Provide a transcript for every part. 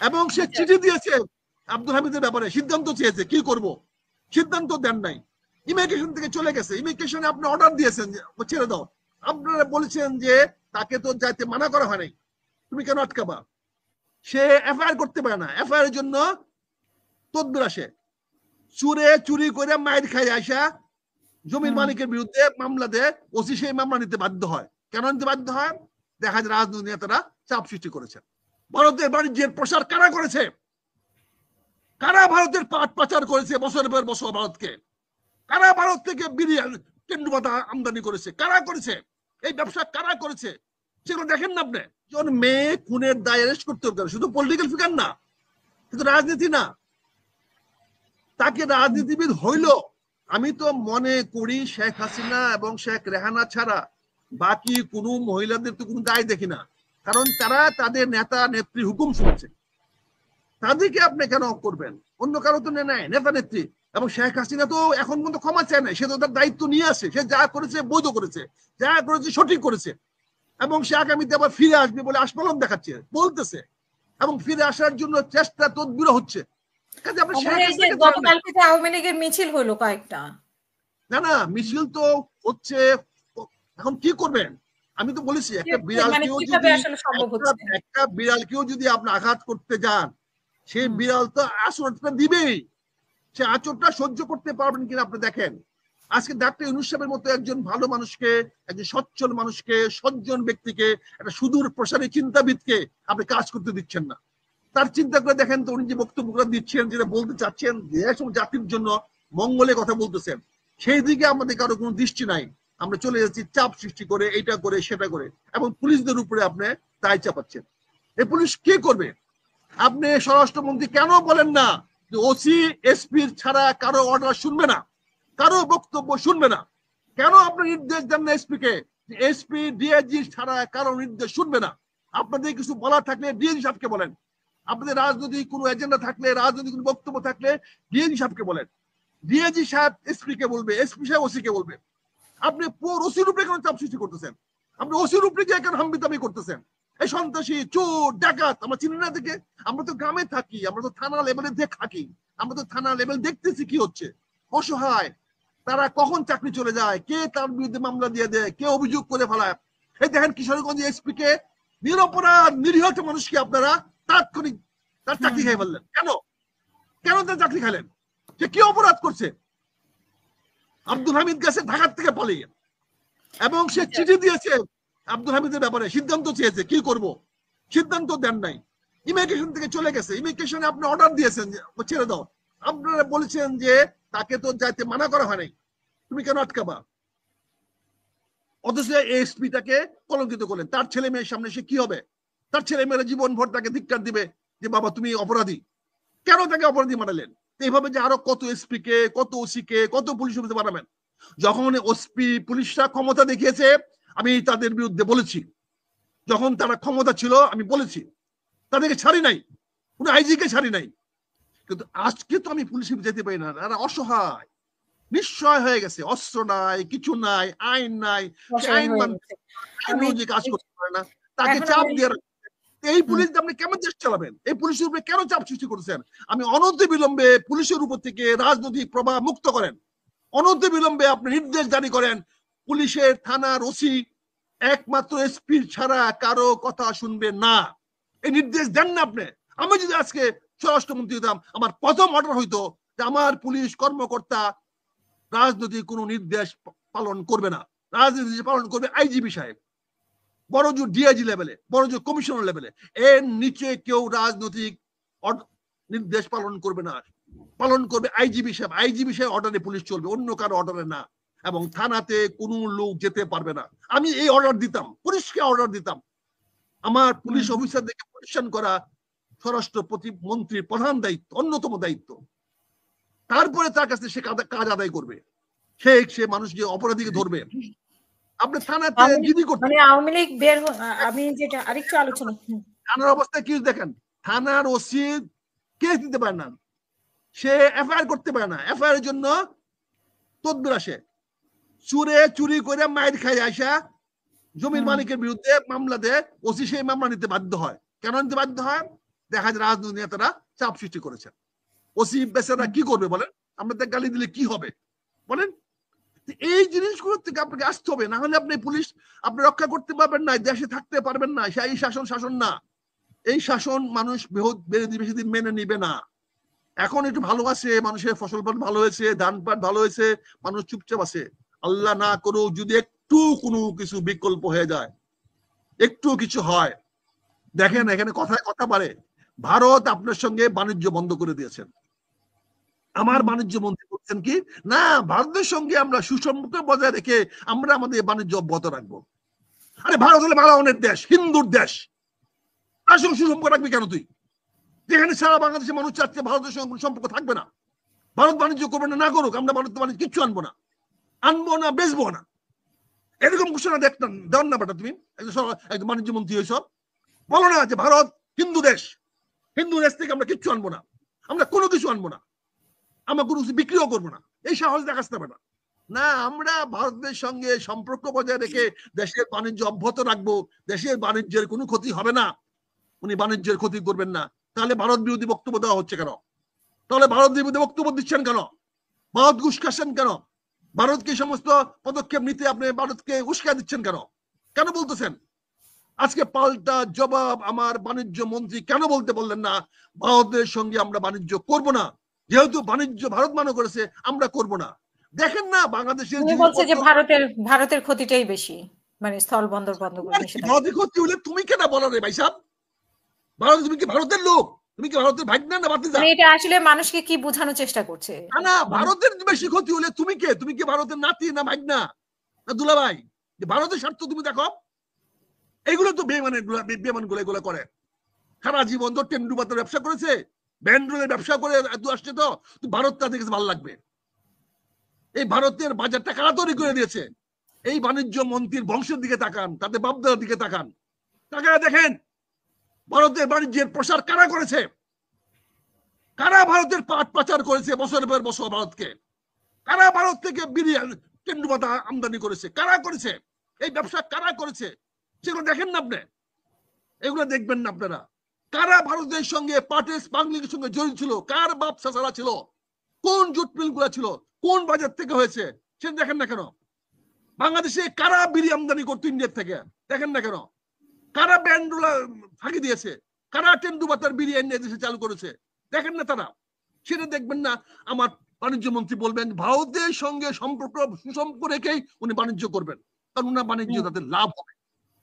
এবং সে চিঠি দিয়েছে আব্দুল হামিদের ব্যাপারে, সিদ্ধান্ত চেয়েছে কি করব, সিদ্ধান্ত দেন নাই, ইমিগ্রেশন থেকে চলে গেছে, ইমিগ্রেশনে আপনি অর্ডার দিয়েছেন যে ছেড়ে দাও, আপনারা বলেছেন যে তাকে তো যাইতে মানা করা হয় নাই, তুমি কেন আটকাবা, সে এফআইআর করতে পারে না, এফআইআর এর জন্য তদবির আসে, চুরি করে মাইর খাই আসা জমির মালিকের বিরুদ্ধে মামলা দেয়, ওসি সেই মামলা নিতে বাধ্য হয়। কেন নিতে বাধ্য হয়? দেখা যায় রাজনৈতিক নেতারা চাপ সৃষ্টি করেছে। ভারতের বাণিজ্যের প্রসার কারা করেছে? কারা ভারতের পাট পাচার করেছে বছরের পর বছর ভারতকে? কারা ভারত থেকে বিরিয়ানি কেন্দ্র পাতা আমদানি করেছে? কারা করেছে এই ব্যবসা? কারা করেছে সেগুলো দেখেন না আপনি। যখন মেয়ে খুনের দায় অ্যারেস্ট করতে হবে, শুধু পলিটিক্যাল ফিগার না, কিন্তু রাজনীতি না, তাকে রাজনীতিবিদ হইল। আমি তো মনে করি শেখ হাসিনা এবং শেখ রেহানা ছাড়া বাকি কোনো মহিলাদের তো কোনো দায় দেখি না, কারণ তারা তাদের নেতা নেত্রী হুকুম শুনছে, তাদেরকে আপনি কেন করবেন? অন্য কারো তো নেয় নেতা নেত্রী। এবং শেখ হাসিনা তো এখন পর্যন্ত ক্ষমা চায় না, সে তো তার দায়িত্ব নিয়ে আসে, সে যা করেছে বৈধ করেছে, যা করেছে সঠিক করেছে, এবং সে আগামীতে আবার ফিরে আসবে বলে আস্ফালন দেখাচ্ছে, বলতেছে, এবং ফিরে আসার জন্য চেষ্টা তদবির হচ্ছে। গতকালকে আওয়ামী লীগের মিছিল হলো কয়েকটা। না না, মিছিল তো হচ্ছে, এখন কি করবেন? আমি তো বলেছি একটা বিড়ালকেও যদি আপনি আঘাত করতে যান, সেই বিড়াল তো আচরণটা দিবেই, সে আচরণটা সহ্য করতে পারবেন কিনা আপনি দেখেন। আজকে ডাক্তার ইউনূস সাহেবের মতো একজন ভালো মানুষকে, একজন সচ্ছল মানুষকে, সজ্জন ব্যক্তিকে, একটা সুদূর প্রসারী চিন্তাবিদকে আপনি কাজ করতে দিচ্ছেন না। তার চিন্তা করে দেখেন তো, উনি যে বক্তব্যগুলো দিচ্ছেন, যেটা বলতে চাচ্ছেন, দেশ এবং জাতির জন্য মঙ্গলের কথা বলতেছেন, সেই দিকে আমাদের কারো কোনো দৃষ্টি নাই। আমরা চলে যাচ্ছি চাপ সৃষ্টি করে, এইটা করে সেটা করে, এবং পুলিশদের উপরে আপনি দায় চাপাচ্ছেন। এই পুলিশ কে করবে? আপনি স্বরাষ্ট্রমন্ত্রী কেন বলেন না যে ওসি এসপির ছাড়া কারো অর্ডার শুনবে না, কারো বক্তব্য শুনবে না? কেন আপনি নির্দেশ দেন না এসপি কে, এসপি ডিআইজি ছাড়া কারো নির্দেশ শুনবে না? আপনাদের কিছু বলার থাকলে ডিআইজি সাহেবকে বলেন, আপনাদের রাজনৈতিক কোনো এজেন্ডা থাকলে, রাজনৈতিক কোনো বক্তব্য থাকলে ডিআইজি সাহেবকে বলেন, ডিআইজি সাহেব এসপি কে বলবে, এসপি সাহেব ওসি কে বলবে। আপনি ওসির উপরে কেন চাপ সৃষ্টি করতেছেন? আপনি ওসির উপরে গিয়ে কেন হাম্বিতামি করতেছেন? এই সন্ত্রাসী, চোর, ডাকাত আমরা চিনি না দেখে? আমরা তো গ্রামে থাকি, আমরা তো থানা লেভেলে থাকি, আমরা তো থানা লেভেল দেখতেছি কি হচ্ছে। অসহায় তারা কখন চাকরি চলে যায়, কে তার বিরুদ্ধে মামলা দিয়ে দেয়, কে অভিযোগ করে ফেলায়। এই দেখেন কিশোরগঞ্জ এসপি কে, নিরপরাধ নিরীহ মানুষকে আপনারা তাৎক্ষণিক তার চাকরি খাই ফেললেন। কেন? কেন তার চাকরি খাইলেন? সে কি অপরাধ করছে? আব্দুল হামিদ গেছে ঢাকার থেকে পালিয়ে, এবং সে চিঠি দিয়েছে আব্দুল হামিদের ব্যাপারে, সিদ্ধান্ত চেয়েছে কি করব, সিদ্ধান্ত দেন নাই, ইমিগ্রেশন থেকে চলে গেছে, ইমিগ্রেশনে আপনি অর্ডার দিয়েছেন যে ছেড়ে দাও, আপনারা বলেছেন যে তাকে তো যাইতে মানা করা হয় নাই, তুমি কেন আটকাবা? অথচ এসপিটাকে কলঙ্কিত করলেন। তার ছেলে মেয়ের সামনে সে কি হবে? তার ছেলে মেয়েরা জীবন ভর তাকে ধিক্কার দিবে যে বাবা তুমি অপরাধী। কেন তাকে অপরাধী বানালেন? এইভাবে যে আরো কত এসপি কে, কত ওসি কে, কত পুলিশ অফিসার বানাবেন। যখন ওসপি পুলিশরা ক্ষমতা দেখিয়েছে, আমি তাদের বিরুদ্ধে বলেছি, যখন তারা ক্ষমতা ছিল আমি বলেছি, তাদেরকে ছাড়ি নাই, কোনো আইজি কে ছাড়ি নাই। কিন্তু আজকে তো আমি পুলিশে যেতে পারি না, তারা অসহায় নিশ্চয় হয়ে গেছে, অস্ত্র নাই, কিছু নাই, আইন নাই, আইন মানতে কাজ করতে পারে না, তাকে চাপ দিয়ে এই পুলিশ আপনি কেমন দেশ চালাবেন? এই পুলিশের উপরে কেন চাপ সৃষ্টি করেছেন? আমি অনন্ত বিলম্বে পুলিশের উপর থেকে রাজনৈতিক প্রভাব মুক্ত করেন, অনন্ত বিলম্বে আপনি নির্দেশ জারি করেন, পুলিশের থানার ওসি একমাত্র এসপি ছাড়া কারো কথা শুনবে না, এই নির্দেশ দেন না আপনি। আমি যদি আজকে স্বরাষ্ট্রমন্ত্রী হতাম, আমার প্রথম অর্ডার হইতো যে আমার পুলিশ কর্মকর্তা রাজনৈতিক কোনো নির্দেশ পালন করবে না, রাজনীতি পালন করবে আইজিপি সাহেব, বড় জোর ডিআইজি লেভেলে, বড় জোর কমিশনার লেভেলে, এর নিচে কেউ রাজনৈতিক নির্দেশ পালন করবে না, পালন করবে আইজিপি সাহেব। আইজিপি সাহেব অর্ডারে পুলিশ চলবে, অন্য কারো অর্ডারে না, এবং থানাতে কোনো লোক যেতে পারবে না। আমি এই অর্ডার দিতাম, পুলিশকে অর্ডার দিতাম। আমার পুলিশ অফিসারদেরকে পরিচালন করা স্বরাষ্ট্র প্রতিমন্ত্রীর প্রধান দায়িত্ব, অন্যতম দায়িত্ব। তারপরে তার কাছে সে কাজ আদায় করবে, সে মানুষকে অপরাধীকে ধরবে। আপনি থানাতে জিডি করতে, মানে আওয়ামী লীগ বের, আমি যেটা আরেকটু আলোচনা, থানার অবস্থা কি দেখেন, থানার ওসি কেস দিতে পারে না, সে এফআইআর করতে পারে না, এফআইআর এর জন্য তদবির আসে, চুরি করে মাইর খাই আসা জমির মালিকের বিরুদ্ধে মামলা দেয়, ওসি সেই মামলা নিতে বাধ্য হয়। কেন নিতে বাধ্য হয়? দেখা যায় রাজনৈতিক নেতারা চাপ সৃষ্টি করেছেন। ওসি বেচারা কি করবে বলেন? আপনাদের গালি দিলে কি হবে বলেন? এই জিনিসগুলো থেকে আপনাকে আসতে হবে, না হলে আপনি পুলিশ আপনি রক্ষা করতে পারবেন না, দেশে থাকতে পারবেন না। এই শাসন না, এই শাসন মানুষ বেশি দিন মেনে নিবে না। এখন একটু ভালো আছে, মানুষের ফসল পাট ভালো হয়েছে, ধান পাট ভালো হয়েছে, মানুষ চুপচাপ আছে। আল্লাহ না করুক যদি একটু কোনো কিছু বিকল্প হয়ে যায়, একটু কিছু হয়, দেখেন এখানে কথায় কথা বাড়ে, ভারত আপনার সঙ্গে বাণিজ্য বন্ধ করে দিয়েছেন। আমার বাণিজ্য মন্ত্রী বলছেন কি না, ভারতের সঙ্গে আমরা সুসম্পর্ক বজায় রেখে আমরা আমাদের বাণিজ্য অব্যাহত রাখবো। আরে ভারত হলে মালাওয়ানের দেশ, হিন্দুর দেশ, তার সঙ্গে সুসম্পর্ক রাখবি কেন তুই? যেখানে সারা বাংলাদেশের মানুষ চাচ্ছে ভারতের সঙ্গে কোনো সম্পর্ক থাকবে না, ভারত বাণিজ্য করবে না, না করুক, আমরা ভারত বাণিজ্য কিচ্ছু আনবো না, বেচবো না, এরকম ঘোষণা দেখতাম দেওয়ার না বেটা। তুমি একজন বাণিজ্য মন্ত্রী হয়েছ, বলো না যে ভারত হিন্দু দেশ থেকে আমরা কিচ্ছু আনবো না, আমরা কোনো কিছু আনবো না, আমরা কোনো কিছু বিক্রিও করবো না। এই সাহস দেখাতে হবে না। না, আমরা ভারতের সঙ্গে সম্পর্ক বজায় রেখে দেশের বাণিজ্য অব্যাহত রাখবো, দেশের বাণিজ্যের কোনো ক্ষতি হবে না, উনি বাণিজ্যের ক্ষতি করবেন না। তাহলে ভারত বিরোধী বক্তব্য দেওয়া হচ্ছে কেন? তাহলে ভারত বিরোধী বক্তব্য দিচ্ছেন কেন? ভারত ঘুষ খাচ্ছেন কেন? ভারতকে সমস্ত পদক্ষেপ নিতে আপনি ভারতকে উস্কা দিচ্ছেন কেন? কেন বলতেছেন? আজকে পাল্টা জবাব আমার বাণিজ্য মন্ত্রী কেন বলতে বললেন না ভারতের সঙ্গে আমরা বাণিজ্য করব না, যেহেতু বাণিজ্য ভারত মানা করেছে আমরা করব না। দেখেন না বাংলাদেশের বলছে যে ভারতের ক্ষতিটাই বেশি, মানে স্থল বন্দর বন্ধ করে ভারতের ক্ষতি হলে তুমি কেন বলো রে ভাই সাহেব? ভারত, তুমি কি ভারতের লোক? তুমি কি ভারতের ভাগনা না ভাতিজা? মানে এটা আসলে মানুষকে কি বোঝানোর চেষ্টা করছে? না, ভারতের বেশি ক্ষতি হলে তুমি কে? তুমি কি ভারতের নাতি না ভাগনা না দুলাভাই? যে ভারতের স্বার্থ তুমি দেখো, এগুলো তো বেমান গুলো এগুলো করে। সারা জীবন তো টেন্ডুবাতের ব্যবসা করেছে, ব্যান্ড্রোলের ব্যবসা করে আসছে, তো ভারতটা দেখে ভালো লাগবে। এই ভারতের বাজারটা কারা তৈরি করে দিয়েছে? এই বাণিজ্য মন্ত্রীর বংশের দিকে তাকান, তাদের বাপদাদার দিকে তাকান, তাকায় দেখেন ভারতের বাণিজ্যের প্রসার কারা করেছে, কারা ভারতের পাট পাচার করেছে বছরের পর বছর ভারতকে, কারা ভারত থেকে বিরিয়ানি টেন্ডুবাতা আমদানি করেছে, কারা করেছে এই ব্যবসা, কারা করেছে সেগুলো দেখেন না আপনি, এগুলো দেখবেন না আপনারা। কারা ভারতের সঙ্গে পাটের স্মাগলিংয়ের সঙ্গে জড়িত ছিল, কার বাপ চাচারা ছিল, কোন জুট মিল গুলা ছিল, কোন বাজার থেকে হয়েছে সেটা দেখেন না কেন? বাংলাদেশে কারা বিড়ি আমদানি করতো ইন্ডিয়ার থেকে, দেখেন না কেন? কারা ব্যান্ডগুলা ফাঁকি দিয়েছে, কারা টেন্ডুবাতার বিরিয়ানি দেশে চালু করেছে, দেখেন না তারা? সেটা দেখবেন না। আমার বাণিজ্য মন্ত্রী বলবেন ভারতের সঙ্গে সুসম্পর্ক রেখেই উনি বাণিজ্য করবেন, কারণ উনার বাণিজ্য তাদের লাভ হবে।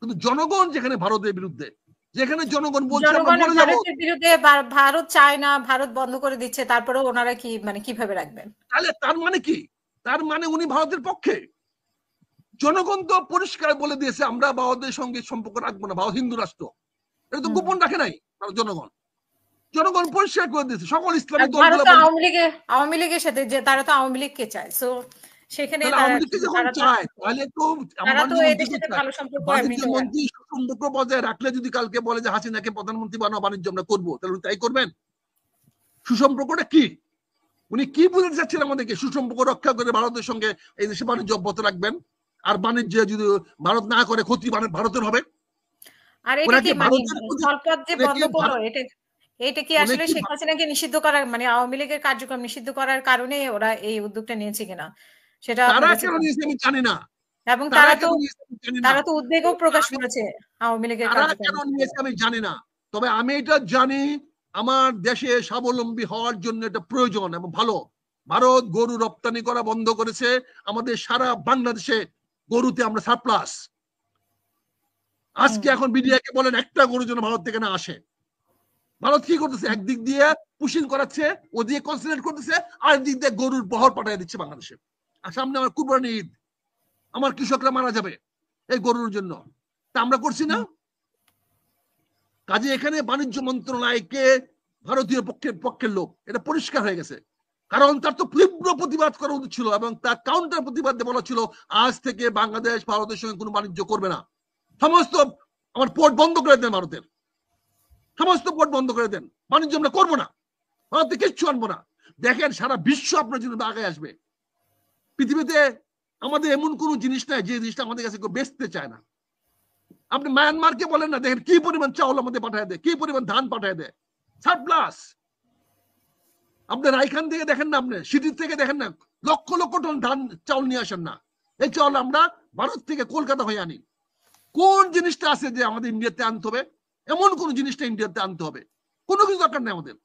কিন্তু জনগণ যেখানে ভারতের বিরুদ্ধে, যেখানে জনগণ বলছে ভারতের বিরুদ্ধে, ভারত চায় না, ভারত বন্ধ করে দিচ্ছে, তারপরে ওনারা কি মানে কিভাবে রাখবেন? তাহলে তার মানে কি? তার মানে উনি ভারতের পক্ষে। জনগণ তো পরিষ্কার বলে দিয়েছে আমরা ভারতের সঙ্গে সম্পর্ক রাখবো না, ভারত হিন্দু রাষ্ট্র, এটা তো গোপন রাখে নাই জনগণ পরিষ্কার করে দিয়েছে। সকল ইসলামী দলগুলো আওয়ামী লীগের সাথে, যে তারা তো আওয়ামী লীগকে চায়, সো সেখানে সম্পর্ক বজায় রাখলে যদি কালকে বলে যে হাসিনাকে প্রধানমন্ত্রী বানাও, বাণিজ্য আমরা করবো, তাহলে তাই করবেন? সুসম্পর্কটা কি? উনি কি বলতে চাচ্ছেন আমাদেরকে? সুসম্পর্ক রক্ষা করে ভারতের সঙ্গে এই দেশে বাণিজ্য অব্যাহত রাখবেন, আর বাণিজ্য যদি ভারত না করে ক্ষতি ভারতের হবে। আর এটা কি মানে স্থলপথ যে বন্ধ করলো, এটা কি আসলে শেখ হাসিনাকে নিষিদ্ধ করার, মানে আওয়ামী লীগের কার্যক্রম নিষিদ্ধ করার কারণে ওরা এই উদ্যোগটা নিয়েছে কিনা সেটা তারা কেন নিয়েছে আমি জানি না, এবং তারা তো উদ্বেগও প্রকাশ করেছে আওয়ামী লীগের কার্যক্রম কেন নিয়েছে আমি জানি না। তবে আমি এটা জানি আমার দেশে স্বাবলম্বী হওয়ার জন্য এটা প্রয়োজন এবং ভালো। ভারত গরু রপ্তানি করা বন্ধ করেছে, আমাদের সারা বাংলাদেশে গরুতে আমরা সারপ্লাস। আজকে এখন বিডিআকে বলেন একটা গরু যেন ভারত থেকে না আসে। ভারত কি করতেছে? একদিক দিয়ে পুশিং করাচ্ছে, ওদিকে কনসেন্ট্রেট করতেছে, আর দিক দিয়ে গরুর বহর পাঠিয়ে দিচ্ছে বাংলাদেশে। আর সামনে আমার কুরবানি ঈদ, আমার কৃষকরা মারা যাবে এই গরুর জন্য, তা আমরা করছি না। কাজে এখানে বাণিজ্য মন্ত্রণালয়কে ভারতীয় পক্ষের লোক, এটা পরিষ্কার হয়ে গেছে। কারণ তার তো তীব্র প্রতিবাদ করা উচিত ছিল এবং তার কাউন্টার প্রতিবাদে বলা ছিল আজ থেকে বাংলাদেশ ভারতের সঙ্গে কোনো বাণিজ্য করবে না, সমস্ত আমার পোর্ট বন্ধ করে দেন, ভারতের সমস্ত পোর্ট বন্ধ করে দেন, বাণিজ্য আমরা করবো না, ভারতে কিচ্ছু আনবো না। দেখেন সারা বিশ্ব আপনার জন্য আগে আসবে। পৃথিবীতে আমাদের এমন কোন জিনিস নাই যে জিনিসটা আমাদের কাছে কেউ বেচতে চায় না। আপনি মায়ানমারকে বলেন না, দেখেন কি পরিমাণ চাউল আমাদের পাঠায় দেয়, কি পরিমাণ ধান পাঠায় দেয়, সারপ্লাস। আপনার এখান থেকে দেখেন না, আপনি সিটির থেকে দেখেন না, লক্ষ লক্ষ টন ধান চাউল নিয়ে আসেন না। এই চাউল আমরা ভারত থেকে কলকাতা হয়ে আনি। কোন জিনিসটা আছে যে আমাদের ইন্ডিয়াতে আনতে হবে? এমন কোন জিনিসটা ইন্ডিয়াতে আনতে হবে? কোনো কিছু দরকার নেই আমাদের।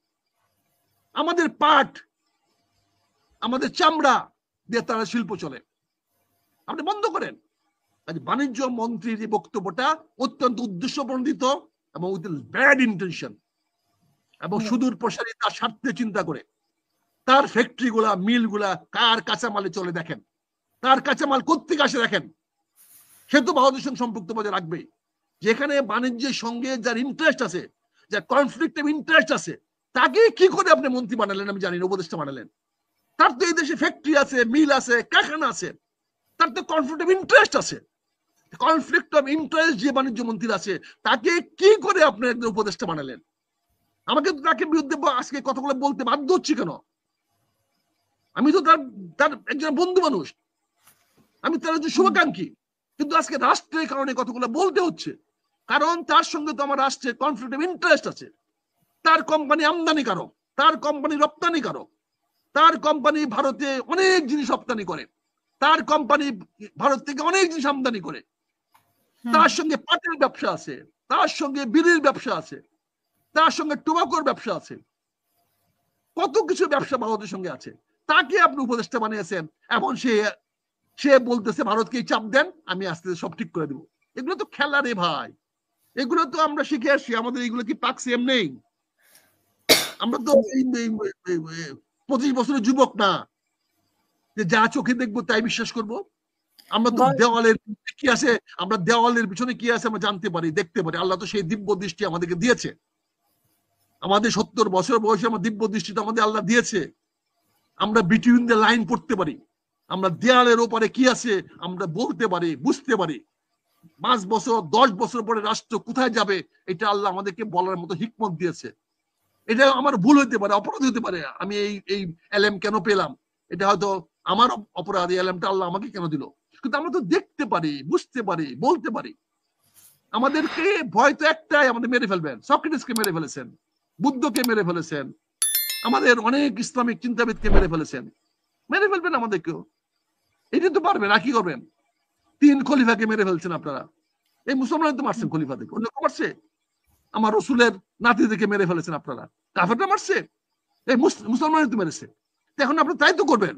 আমাদের পাট, আমাদের চামড়া দিয়ে তারা শিল্প চলে। আপনি বন্ধ করেন। বাণিজ্য মন্ত্রীর এই বক্তব্যটা অত্যন্ত উদ্দেশ্য প্রণোদিত এবং উইথ ব্যাড ইন্টেনশন, এবং সুদূর প্রসারী তার স্বার্থে চিন্তা করে। তার ফ্যাক্টরি গুলা, মিল গুলা কার কাঁচামালে চলে দেখেন, তার কাঁচামাল কোত্থেকে আসে দেখেন। সে তো ভারতের সঙ্গে সম্পৃক্ত বজায় রাখবে। যেখানে বাণিজ্যের সঙ্গে যার ইন্টারেস্ট আছে, যার কনফ্লিক্ট অফ ইন্টারেস্ট আছে, তাকে কি করে আপনি মন্ত্রী বানালেন আমি জানি না, উপদেষ্টা বানালেন? তার তো এই দেশে ফ্যাক্টরি আছে, মিল আছে, কারখানা আছে, তার তো কনফ্লিক্ট অফ ইন্টারেস্ট আছে। কনফ্লিক্ট অফ ইন্টারেস্ট যে বাণিজ্য মন্ত্রী আছে, তাকে কি করে আপনি একজন উপদেষ্টা বানালেন? আমাকে তো তাকে বিরুদ্ধে আজকে কথাগুলো বলতে বাধ্য হচ্ছি কেন? আমি তো তার একজন বন্ধু মানুষ, আমি তার একজন শুভাকাঙ্ক্ষী, কিন্তু আজকে রাষ্ট্রের কারণে কথাগুলো বলতে হচ্ছে। কারণ তার সঙ্গে তো আমার রাষ্ট্রে কনফ্লিক্ট অফ ইন্টারেস্ট আছে। তার কোম্পানি আমদানিকারক, তার কোম্পানি রপ্তানিকারক, তার কোম্পানি ভারতে অনেক জিনিস রপ্তানি করে, তার কোম্পানি ভারত থেকে অনেক জিনিস আমদানি করে। তার সঙ্গে পাটের ব্যবসা আছে, তার সঙ্গে বিড়ির ব্যবসা আছে, তার সঙ্গে টোবাকোর ব্যবসা আছে, কত কিছু ব্যবসা ভারতের সঙ্গে আছে। তাকে আপনি উপদেষ্টা বানিয়েছেন, এবং সে বলতেছে ভারতকে চাপ দেন, আমি আস্তে আস্তে সব ঠিক করে দেবো। এগুলো তো খেলা রে ভাই, এগুলো তো আমরা শিখে আসছি। আমাদের এগুলো কি পাক সেম নেই? আমরা তো 25 বছরের যুবক না যে যা চোখে দেখবো তাই বিশ্বাস করব। আমরা তো দেওয়ালের কি আছে, আমরা দেওয়ালের পিছনে কি আছে আমরা জানতে পারি, দেখতে পারি। আল্লাহ তো সেই দিব্য দৃষ্টি আমাদেরকে দিয়েছে। আমাদের 70 বছর বয়সে আমার দিব্য দৃষ্টিটা আমাদের আল্লাহ দিয়েছে। আমরা বিটুইন দ্য লাইন পড়তে পারি, আমরা দেয়ালের ওপারে কি আছে আমরা বলতে পারি, বুঝতে পারি। 5 বছর 10 বছর পরে রাষ্ট্র কোথায় যাবে এটা আল্লাহ আমাদেরকে বলার মতো হিকমত দিয়েছে। এটা আমার ভুল হইতে পারে, অপরাধ হতে পারে। আমি এই এলএম কেন পেলাম, এটা হয়তো আমার অপরাধ, এই এলএমটা আল্লাহ আমাকে কেন দিল। কিন্তু আমরা তো দেখতে পারি, বুঝতে পারি, বলতে পারি। আমাদেরকে ভয় তো একটাই, আমাদের মেরে ফেলবেন। সক্রেটিসকে মেরে ফেলেছেন, বুদ্ধকে মেরে ফেলেছেন, আমাদের অনেক ইসলামিক চিন্তাবিদকে মেরে ফেলেছেন। মেরে ফেলবেন আমাদেরকেও, এটা তো পারবেন। আর কি করবেন? 3 খলিফাকে মেরে ফেলছেন আপনারা। এই মুসলমান তো মারছেন খলিফাদেরকে, অন্য কেউ মারছে? আমার রসুলের নাতিদেরকে মেরে ফেলেছেন আপনারা। কাফেররা মারছে, এই মুসলমান তো মেরেছে। এখন আপনারা তাই তো করবেন।